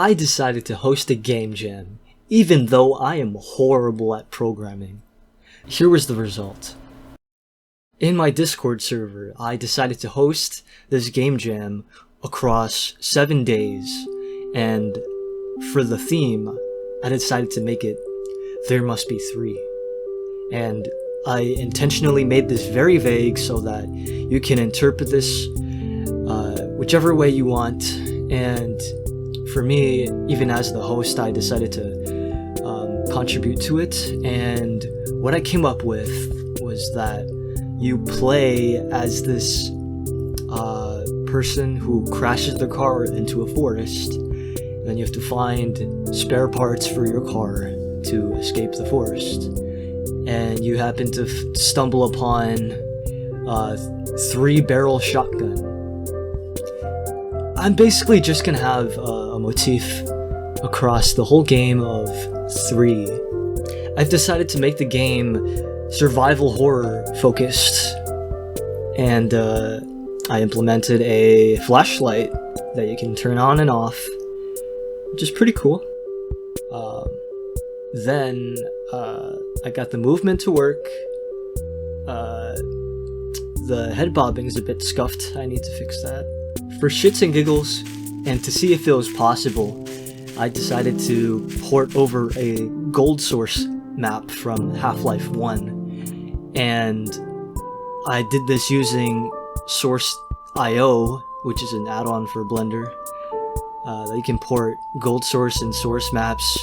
I decided to host a game jam, even though I am horrible at programming. Here was the result. In my Discord server, I decided to host this game jam across 7 days, and for the theme, I decided to make it There Must Be 3. And I intentionally made this very vague so that you can interpret this whichever way you want. And for me, even as the host, I decided to contribute to it. And what I came up with was that you play as this person who crashes their car into a forest. And then you have to find spare parts for your car to escape the forest. And you happen to stumble upon a 3-barrel shotgun. I'm basically just gonna have a motif across the whole game of 3. I've decided to make the game survival horror focused, and I implemented a flashlight that you can turn on and off, which is pretty cool. Then I got the movement to work. The head bobbing is a bit scuffed. I need to fix that. For shits and giggles, and to see if it was possible, I decided to port over a gold source map from Half-Life 1. And I did this using Source.io, which is an add-on for Blender. That you can port gold source and source maps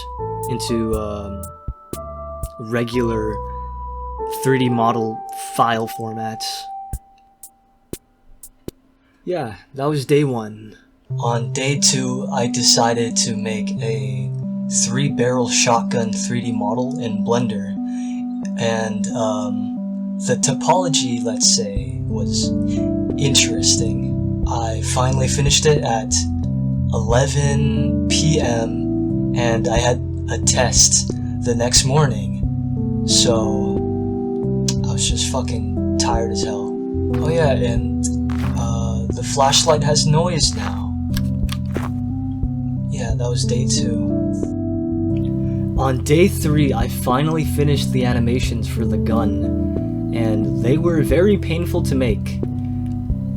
into regular 3D model file formats. Yeah, that was day 1. On day 2, I decided to make a 3-barrel shotgun 3D model in Blender. And the topology, let's say, was interesting. I finally finished it at 11 p.m. and I had a test the next morning, so I was just fucking tired as hell. Oh yeah, and the flashlight has noise now. Yeah, that was day 2. On day 3, I finally finished the animations for the gun, and they were very painful to make.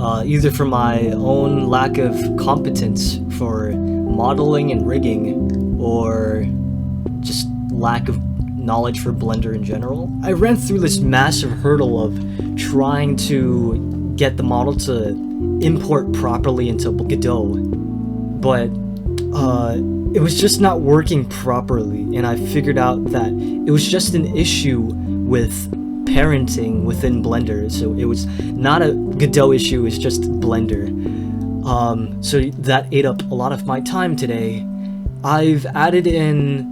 Either for my own lack of competence for modeling and rigging, or just lack of knowledge for Blender in general. I ran through this massive hurdle of trying to get the model to import properly into Godot, but it was just not working properly, and I figured out that it was just an issue with parenting within Blender. So it was not a Godot issue, it's just Blender. So that ate up a lot of my time today. I've added in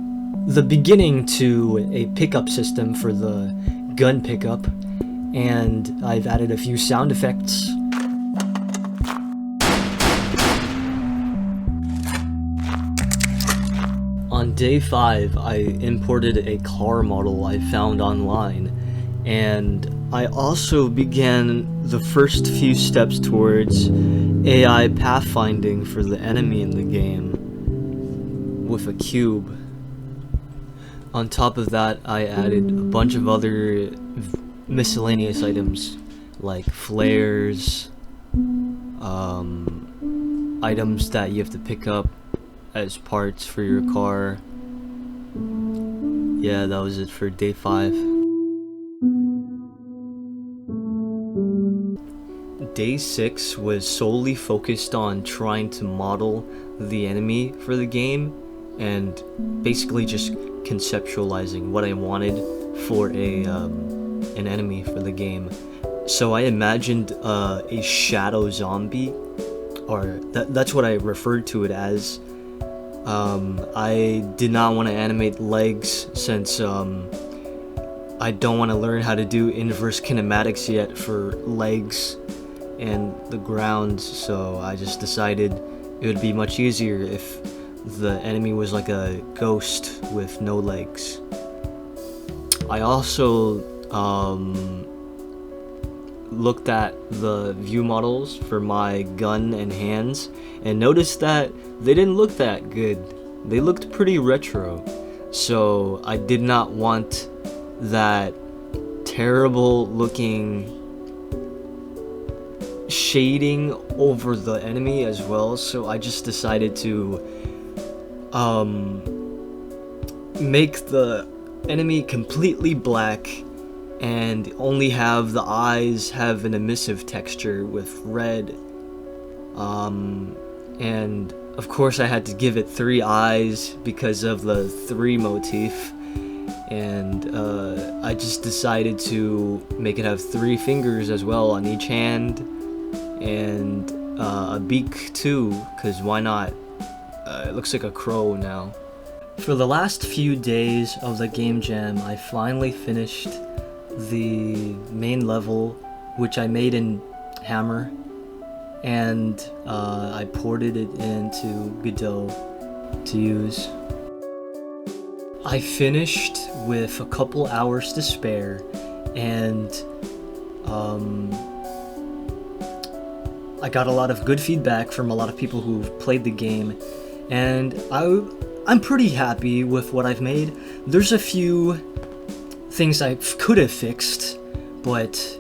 the beginning to a pickup system for the gun pickup, and I've added a few sound effects. On day 5, I imported a car model I found online, and I also began the first few steps towards AI pathfinding for the enemy in the game with a cube. On top of that, I added a bunch of other miscellaneous items like flares, items that you have to pick up as parts for your car. Yeah, that was it for day 5. Day 6 was solely focused on trying to model the enemy for the game, and basically just conceptualizing what I wanted for an enemy for the game. So I imagined a shadow zombie, or that's what I referred to it as. I did not want to animate legs since I don't want to learn how to do inverse kinematics yet for legs and the ground, so I just decided it would be much easier if the enemy was like a ghost with no legs. I also looked at the view models for my gun and hands and noticed that they didn't look that good. they looked pretty retro. So I did not want that terrible looking shading over the enemy as well, so I just decided to make the enemy completely black and only have the eyes have an emissive texture with red, and of course I had to give it 3 eyes because of the 3 motif, and I just decided to make it have 3 fingers as well on each hand, and a beak too, because why not? It looks like a crow now. For the last few days of the game jam, I finally finished the main level, which I made in Hammer, and I ported it into Godot to use. I finished with a couple hours to spare, and I got a lot of good feedback from a lot of people who've played the game, and I'm pretty happy with what I've made. There's a few things I could have fixed, but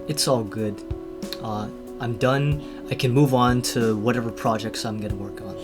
it's all good. I'm done. I can move on to whatever projects I'm gonna work on.